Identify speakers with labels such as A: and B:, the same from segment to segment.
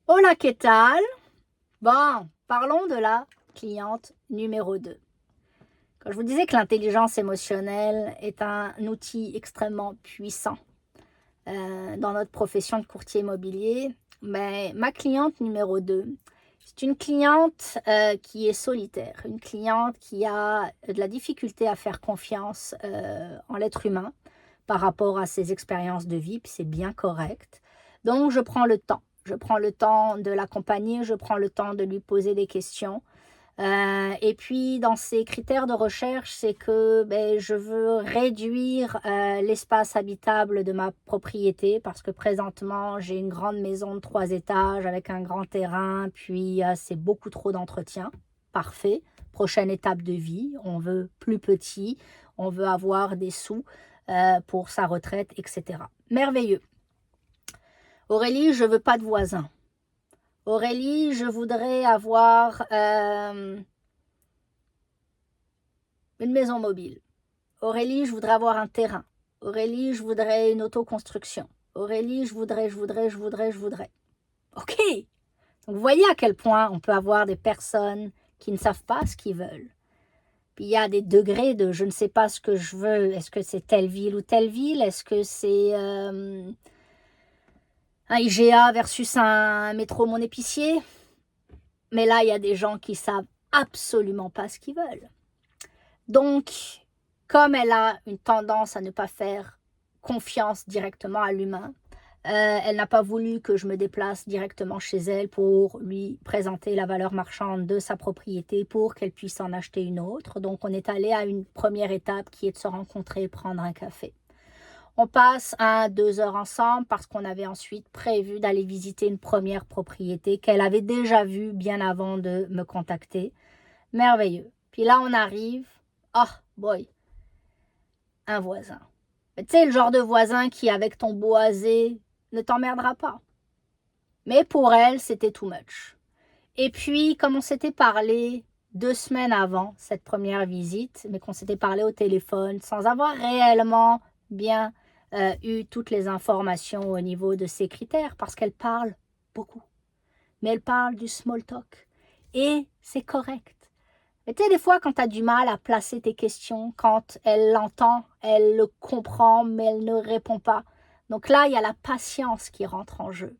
A: Hola, ¿qué tal? Bon, parlons de la cliente numéro 2. Quand je vous disais que l'intelligence émotionnelle est un outil extrêmement puissant dans notre profession de courtier immobilier, mais ma cliente numéro 2, c'est une cliente qui est solitaire, une cliente qui a de la difficulté à faire confiance en l'être humain par rapport à ses expériences de vie, puis c'est bien correct. Donc, je prends le temps. Je prends le temps de l'accompagner, je prends le temps de lui poser des questions. Et puis, dans ces critères de recherche, c'est que je veux réduire l'espace habitable de ma propriété parce que présentement, j'ai une grande maison de 3 étages avec un grand terrain, puis c'est beaucoup trop d'entretien. Parfait. Prochaine étape de vie, on veut plus petit, on veut avoir des sous pour sa retraite, etc. Merveilleux. Aurélie, je veux pas de voisins. Aurélie, je voudrais avoir une maison mobile. Aurélie, je voudrais avoir un terrain. Aurélie, je voudrais une autoconstruction. Aurélie, je voudrais. OK. Donc, vous voyez à quel point on peut avoir des personnes qui ne savent pas ce qu'ils veulent. Puis il y a des degrés de je ne sais pas ce que je veux. Est-ce que c'est telle ville ou telle ville? Est-ce que c'est un IGA versus un métro mon épicier? Mais là, il y a des gens qui savent absolument pas ce qu'ils veulent. Donc, comme elle a une tendance à ne pas faire confiance directement à l'humain, elle n'a pas voulu que je me déplace directement chez elle pour lui présenter la valeur marchande de sa propriété pour qu'elle puisse en acheter une autre. Donc, on est allé à une première étape qui est de se rencontrer et prendre un café. On passe 1-2 heures ensemble parce qu'on avait ensuite prévu d'aller visiter une première propriété qu'elle avait déjà vue bien avant de me contacter. Merveilleux. Puis là, on arrive. Oh boy, un voisin. Tu sais, le genre de voisin qui, avec ton boisé, ne t'emmerdera pas. Mais pour elle, c'était too much. Et puis, comme on s'était parlé 2 semaines avant cette première visite, mais qu'on s'était parlé au téléphone sans avoir réellement bien eu toutes les informations au niveau de ses critères, parce qu'elle parle beaucoup. Mais elle parle du small talk. Et c'est correct. Mais tu sais, des fois, quand tu as du mal à placer tes questions, quand elle l'entend, elle le comprend, mais elle ne répond pas. Donc là, il y a la patience qui rentre en jeu.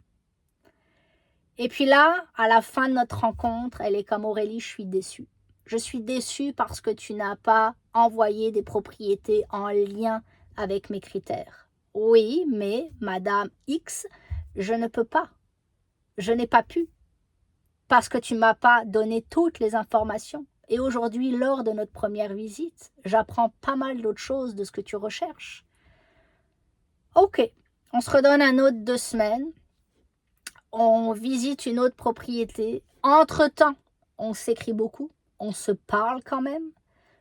A: Et puis là, à la fin de notre rencontre, elle est comme Aurélie, je suis déçue. Je suis déçue parce que tu n'as pas envoyé des propriétés en lien avec mes critères. Oui, mais Madame X, je ne peux pas. Je n'ai pas pu parce que tu ne m'as pas donné toutes les informations. Et aujourd'hui, lors de notre première visite, j'apprends pas mal d'autres choses de ce que tu recherches. Ok, on se redonne un autre 2 semaines. On visite une autre propriété. Entre-temps, on s'écrit beaucoup. On se parle quand même.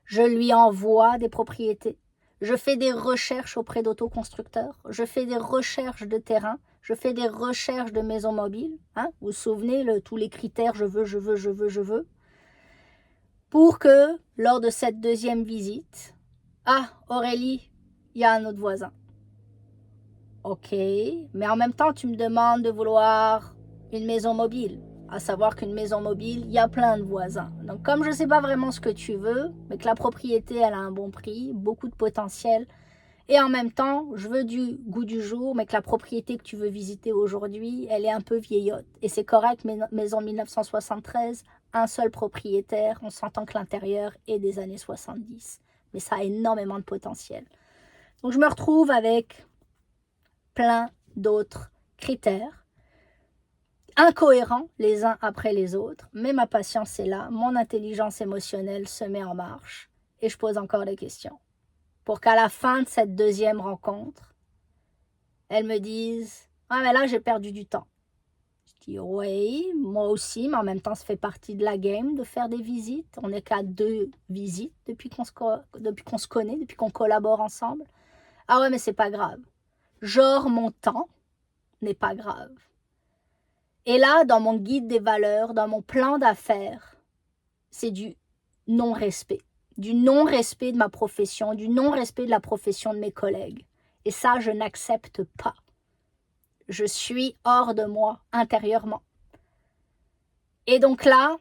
A: Je lui envoie des propriétés. Je fais des recherches auprès d'autoconstructeurs. Je fais des recherches de terrain. Je fais des recherches de maisons mobiles. Hein? Vous vous souvenez, tous les critères, je veux. Pour que, lors de cette deuxième visite, ah, Aurélie, il y a un autre voisin. Ok, mais en même temps, tu me demandes de vouloir une maison mobile. À savoir qu'une maison mobile, il y a plein de voisins. Donc, comme je ne sais pas vraiment ce que tu veux, mais que la propriété, elle a un bon prix, beaucoup de potentiel, et en même temps, je veux du goût du jour, mais que la propriété que tu veux visiter aujourd'hui, elle est un peu vieillotte. Et c'est correct, maison 1973, un seul propriétaire, on s'entend que l'intérieur est des années 70. Mais ça a énormément de potentiel. Donc, je me retrouve avec plein d'autres critères, incohérents les uns après les autres, mais ma patience est là, mon intelligence émotionnelle se met en marche et je pose encore des questions. Pour qu'à la fin de cette deuxième rencontre, elles me disent « Ah mais là j'ai perdu du temps ». Je dis « Oui, moi aussi, mais en même temps ça fait partie de la game de faire des visites. On n'est qu'à 2 visites depuis qu'on se connaît, depuis qu'on collabore ensemble. Ah ouais mais c'est pas grave. Genre mon temps n'est pas grave. » Et là, dans mon guide des valeurs, dans mon plan d'affaires, c'est du non-respect. Du non-respect de ma profession, du non-respect de la profession de mes collègues. Et ça, je n'accepte pas. Je suis hors de moi intérieurement. Et donc là,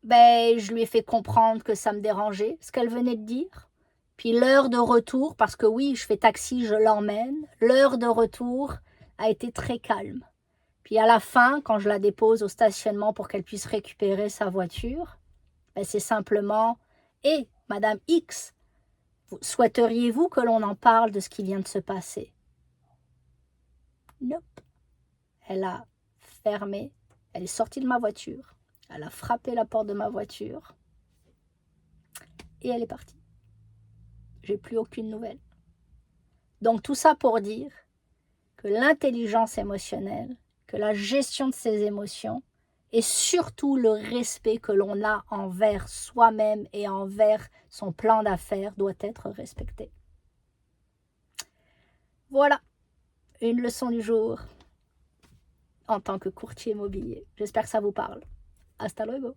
A: ben, je lui ai fait comprendre que ça me dérangeait, ce qu'elle venait de dire. Puis l'heure de retour, parce que oui, je fais taxi, je l'emmène, l'heure de retour a été très calme. Puis à la fin, quand je la dépose au stationnement pour qu'elle puisse récupérer sa voiture, ben c'est simplement « Hé, Madame X, souhaiteriez-vous que l'on en parle de ce qui vient de se passer ?» Nope. Elle a fermé, elle est sortie de ma voiture, elle a frappé la porte de ma voiture et elle est partie. J'ai plus aucune nouvelle. Donc tout ça pour dire que l'intelligence émotionnelle, que la gestion de ses émotions et surtout le respect que l'on a envers soi-même et envers son plan d'affaires doit être respecté. Voilà, une leçon du jour en tant que courtier immobilier. J'espère que ça vous parle. Hasta luego.